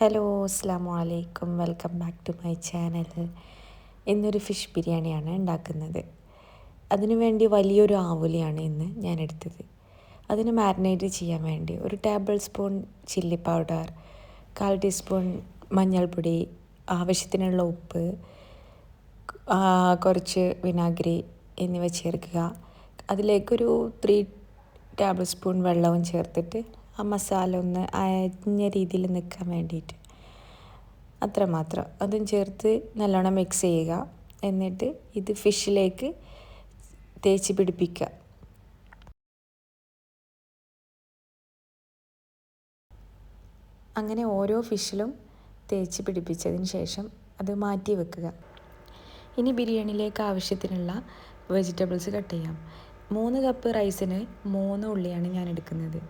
Hello അസ്സാമു അലൈക്കും, welcome back to my channel. ഇന്നൊരു ഫിഷ് ബിരിയാണിയാണ് ഉണ്ടാക്കുന്നത്. അതിനുവേണ്ടി വലിയൊരു ആവൂലിയാണ് ഇന്ന് ഞാൻ എടുത്തത്. അതിന് മാരിനേറ്റ് ചെയ്യാൻ വേണ്ടി ഒരു table spoon chilli powder, 1/4 teaspoon മഞ്ഞൾപ്പൊടി, ആവശ്യത്തിനുള്ള ഉപ്പ്, കുറച്ച് വിനാഗിരി എന്നിവ ചേർക്കുക. അതിലേക്കൊരു 3 ടേബിൾ സ്പൂൺ വെള്ളവും ചേർത്തിട്ട് ആ മസാല ഒന്ന് അയഞ്ഞ രീതിയിൽ നിൽക്കാൻ വേണ്ടിയിട്ട് അത്രമാത്രം അതും ചേർത്ത് നല്ലോണം മിക്സ് ചെയ്യുക. എന്നിട്ട് ഇത് ഫിഷിലേക്ക് തേച്ച് പിടിപ്പിക്കുക. അങ്ങനെ ഓരോ ഫിഷിലും തേച്ച് പിടിപ്പിച്ചതിന് ശേഷം അത് മാറ്റി വെക്കുക. ഇനി ബിരിയാണിയിലേക്ക് ആവശ്യത്തിനുള്ള വെജിറ്റബിൾസ് കട്ട് ചെയ്യാം. 3 കപ്പ് റൈസിന് 3 ഉള്ളിയാണ് ഞാൻ എടുക്കുന്നത്.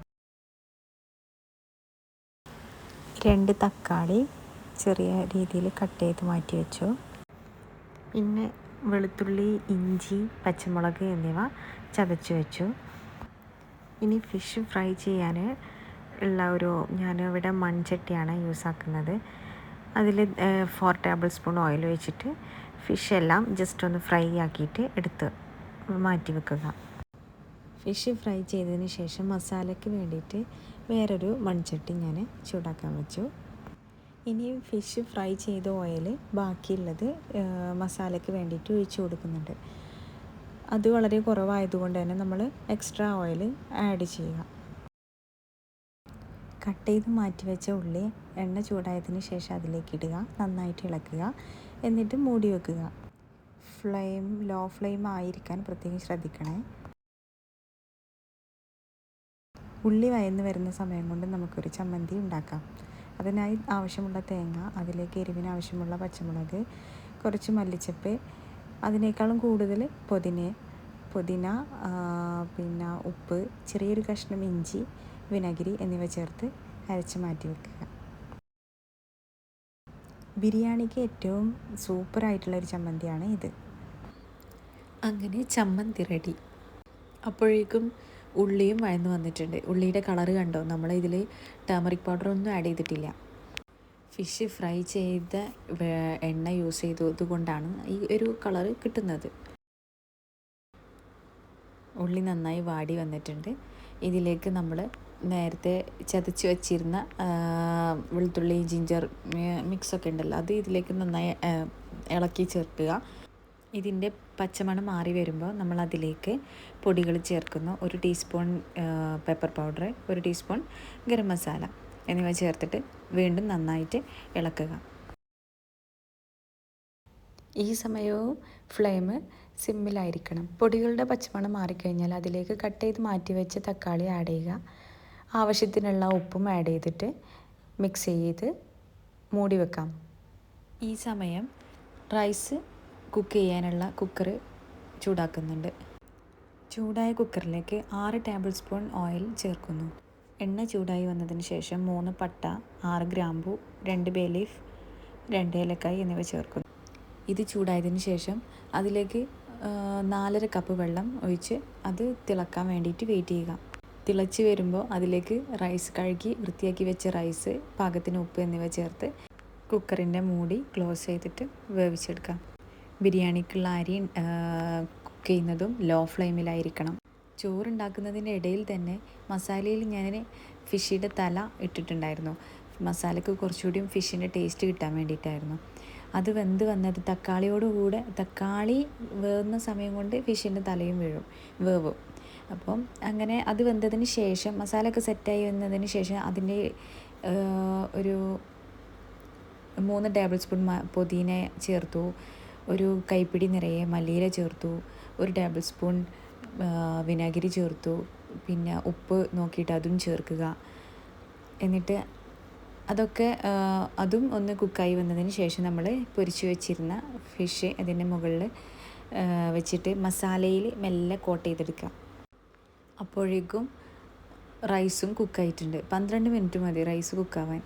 2 തക്കാളി ചെറിയ രീതിയിൽ കട്ട് ചെയ്ത് മാറ്റി വെച്ചു. പിന്നെ വെളുത്തുള്ളി, ഇഞ്ചി, പച്ചമുളക് എന്നിവ ചതച്ച് വെച്ചു. ഇനി ഫിഷ് ഫ്രൈ ചെയ്യാൻ ഉള്ള ഞാനിവിടെ മൺചട്ടിയാണ് യൂസാക്കുന്നത്. അതിൽ 4 ടേബിൾ സ്പൂൺ ഓയിൽ ഒഴിച്ചിട്ട് ഫിഷ് എല്ലാം ജസ്റ്റ് ഒന്ന് ഫ്രൈ ആക്കിയിട്ട് എടുത്ത് മാറ്റി വെക്കുക. ഫിഷ് ഫ്രൈ ചെയ്തതിന് ശേഷം മസാലയ്ക്ക് വേണ്ടിയിട്ട് വേറൊരു മൺചട്ടി ഞാൻ ചൂടാക്കാൻ വെച്ചു. ഇനി ഫിഷ് ഫ്രൈ ചെയ്ത ഓയിൽ ബാക്കിയുള്ളത് മസാലയ്ക്ക് വേണ്ടിയിട്ട് ഒഴിച്ച് കൊടുക്കുന്നുണ്ട്. അത് വളരെ കുറവായതുകൊണ്ട് തന്നെ നമ്മൾ എക്സ്ട്രാ ഓയിൽ ആഡ് ചെയ്യുക. കട്ട് ചെയ്ത് മാറ്റി വെച്ച ഉള്ളി എണ്ണ ചൂടായതിന് ശേഷം അതിലേക്ക് ഇടുക, നന്നായിട്ട് ഇളക്കുക, എന്നിട്ട് മൂടി വെക്കുക. ലോ ഫ്ലെയിം ആയിരിക്കാൻ പ്രത്യേകം ശ്രദ്ധിക്കണേ. ഉള്ളി വയന്ന് വരുന്ന സമയം കൊണ്ട് നമുക്കൊരു ചമ്മന്തി ഉണ്ടാക്കാം. അതിനായി ആവശ്യമുള്ള തേങ്ങ, അതിലേക്ക് എരിവിന് ആവശ്യമുള്ള പച്ചമുളക്, കുറച്ച് മല്ലിച്ചപ്പ്, അതിനേക്കാളും കൂടുതൽ പുതിന, പിന്നെ ഉപ്പ്, ചെറിയൊരു കഷ്ണം ഇഞ്ചി, വിനാഗിരി എന്നിവ ചേർത്ത് അരച്ച് മാറ്റി വെക്കുക. ബിരിയാണിക്ക് ഏറ്റവും സൂപ്പറായിട്ടുള്ളൊരു ചമ്മന്തിയാണ് ഇത്. അങ്ങനെ ചമ്മന്തി റെഡി. അപ്പോഴേക്കും ഉള്ളിയും വഴന്ന് വന്നിട്ടുണ്ട്. ഉള്ളിയുടെ കളറ് കണ്ടോ? നമ്മളിതിൽ ടർമറിക് പൗഡർ ഒന്നും ആഡ് ചെയ്തിട്ടില്ല. ഫിഷ് ഫ്രൈ ചെയ്ത എണ്ണ യൂസ് ചെയ്തത് കൊണ്ടാണ് ഈ ഒരു കളറ് കിട്ടുന്നത്. ഉള്ളി നന്നായി വാടി വന്നിട്ടുണ്ട്. ഇതിലേക്ക് നമ്മൾ നേരത്തെ ചതച്ച് വച്ചിരുന്ന വെളുത്തുള്ളി, ജിഞ്ചർ മിക്സൊക്കെ ഉണ്ടല്ലോ, അത് ഇതിലേക്ക് നന്നായി ഇളക്കി ചേർക്കുക. ഇതിൻ്റെ പച്ചമണം മാറി വരുമ്പോൾ നമ്മൾ അതിലേക്ക് പൊടികൾ ചേർക്കുന്നു. 1 teaspoon pepper powder, 1 teaspoon garam masala എന്നിവ ചേർത്തിട്ട് വീണ്ടും നന്നായിട്ട് ഇളക്കുക. ഈ സമയവും ഫ്ലെയിം സിമ്മിലായിരിക്കണം. പൊടികളുടെ പച്ചമണം മാറിക്കഴിഞ്ഞാൽ അതിലേക്ക് കട്ട് ചെയ്ത് മാറ്റി വെച്ച തക്കാളി ആഡ് ചെയ്യുക. ആവശ്യത്തിനുള്ള ഉപ്പും ആഡ് ചെയ്തിട്ട് മിക്സ് ചെയ്ത് മൂടി വെക്കാം. ഈ സമയം റൈസ് കുക്ക് ചെയ്യാനുള്ള കുക്കർ ചൂടാക്കുന്നുണ്ട്. ചൂടായ കുക്കറിലേക്ക് 6 ടേബിൾ സ്പൂൺ ഓയിൽ ചേർക്കുന്നു. എണ്ണ ചൂടായി വന്നതിന് ശേഷം 3 പട്ട, 6 ഗ്രാമ്പു, 2 ബേ ലീഫ്, 2 ഏലക്കായ് എന്നിവ ചേർക്കുന്നു. ഇത് ചൂടായതിന് ശേഷം അതിലേക്ക് 4.5 കപ്പ് വെള്ളം ഒഴിച്ച് അത് തിളക്കാൻ വേണ്ടിയിട്ട് വെയിറ്റ് ചെയ്യുക. തിളച്ച് വരുമ്പോൾ അതിലേക്ക് റൈസ്, കഴുകി വൃത്തിയാക്കി വെച്ച റൈസ്, പാകത്തിന് ഉപ്പ് എന്നിവ ചേർത്ത് കുക്കറിൻ്റെ മൂടി ക്ലോസ് ചെയ്തിട്ട് വേവിച്ചെടുക്കാം. ബിരിയാണിക്കുള്ള അരി കുക്ക് ചെയ്യുന്നതും ലോ ഫ്ലെയിമിലായിരിക്കണം. ചോറുണ്ടാക്കുന്നതിൻ്റെ ഇടയിൽ തന്നെ മസാലയിൽ ഞാൻ ഫിഷിൻ്റെ തല ഇട്ടിട്ടുണ്ടായിരുന്നു. മസാലയ്ക്ക് കുറച്ചുകൂടിയും ഫിഷിൻ്റെ ടേസ്റ്റ് കിട്ടാൻ വേണ്ടിയിട്ടായിരുന്നു. അത് വെന്ത് വന്നത് തക്കാളി വേവുന്ന സമയം കൊണ്ട് ഫിഷിൻ്റെ തലയും വേവും. അപ്പം അങ്ങനെ അത് വെന്തതിന് ശേഷം മസാലയൊക്കെ സെറ്റായി വന്നതിന് ശേഷം അതിൻ്റെ ഒരു 3 ടേബിൾ സ്പൂൺ പുതിന ചേർത്തു, 1 കൈപ്പിടി നിറയെ മല്ലിയില ചേർത്തു, 1 ടേബിൾ സ്പൂൺ വിനാഗിരി ചേർത്തു, പിന്നെ ഉപ്പ് നോക്കിയിട്ട് അതും ചേർക്കുക. എന്നിട്ട് അതും ഒന്ന് കുക്കായി വന്നതിന് ശേഷം നമ്മൾ പൊരിച്ചു വെച്ചിരുന്ന ഫിഷ് അതിൻ്റെ മുകളിൽ വെച്ചിട്ട് മസാലയിൽ മെല്ലെ കോട്ട് ചെയ്തെടുക്കുക. അപ്പോഴേക്കും റൈസും കുക്കായിട്ടുണ്ട്. 12 മിനിറ്റ് മതി റൈസ് കുക്കാവാൻ.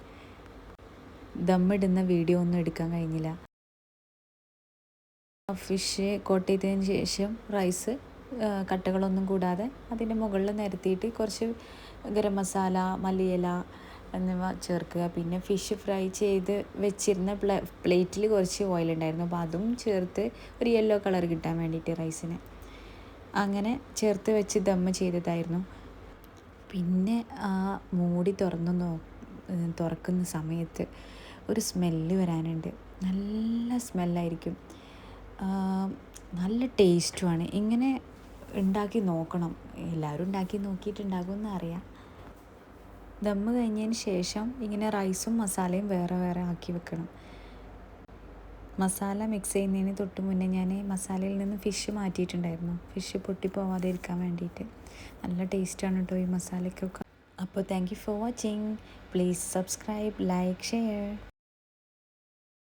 ദമ്മിടുന്ന വീഡിയോ ഒന്നും എടുക്കാൻ കഴിഞ്ഞില്ല. ഫിഷ് കോട്ട് ചെയ്തതിന് ശേഷം റൈസ് കട്ടകളൊന്നും കൂടാതെ അതിൻ്റെ മുകളിൽ നിരത്തിയിട്ട് കുറച്ച് ഗരം മസാല, മല്ലിയില, എന്നിവ ചേർക്കുക. പിന്നെ ഫിഷ് ഫ്രൈ ചെയ്ത് വെച്ചിരുന്ന പ്ലേറ്റിൽ കുറച്ച് ഓയിലുണ്ടായിരുന്നു, അപ്പോൾ അതും ചേർത്ത് ഒരു യെല്ലോ കളർ കിട്ടാൻ വേണ്ടിയിട്ട് റൈസിന് അങ്ങനെ ചേർത്ത് വെച്ച് ദമ്മ് ചെയ്തതായിരുന്നു. പിന്നെ ആ മൂടി തുറക്കുന്ന സമയത്ത് ഒരു സ്മെല്ല് വരാനുണ്ട്. നല്ല സ്മെല്ലായിരിക്കും, നല്ല ടേസ്റ്റുമാണ്. ഇങ്ങനെ ഉണ്ടാക്കി നോക്കണം, എല്ലാവരും ഉണ്ടാക്കി നോക്കിയിട്ടുണ്ടാകുമെന്ന് അറിയാം. ദമ്മ് കഴിഞ്ഞതിന് ശേഷം ഇങ്ങനെ റൈസും മസാലയും വേറെ വേറെ ആക്കി വെക്കണം. മസാല മിക്സ് ചെയ്യുന്നതിന് തൊട്ട് മുന്നേ ഞാൻ മസാലയിൽ നിന്ന് ഫിഷ് മാറ്റിയിട്ടുണ്ടായിരുന്നു, ഫിഷ് പൊട്ടിപ്പോവാതെ ഇരിക്കാൻ വേണ്ടിയിട്ട്. നല്ല ടേസ്റ്റാണ് കേട്ടോ ഈ മസാലയ്ക്കൊക്കെ. അപ്പോൾ thank you for watching. Please subscribe, like, share.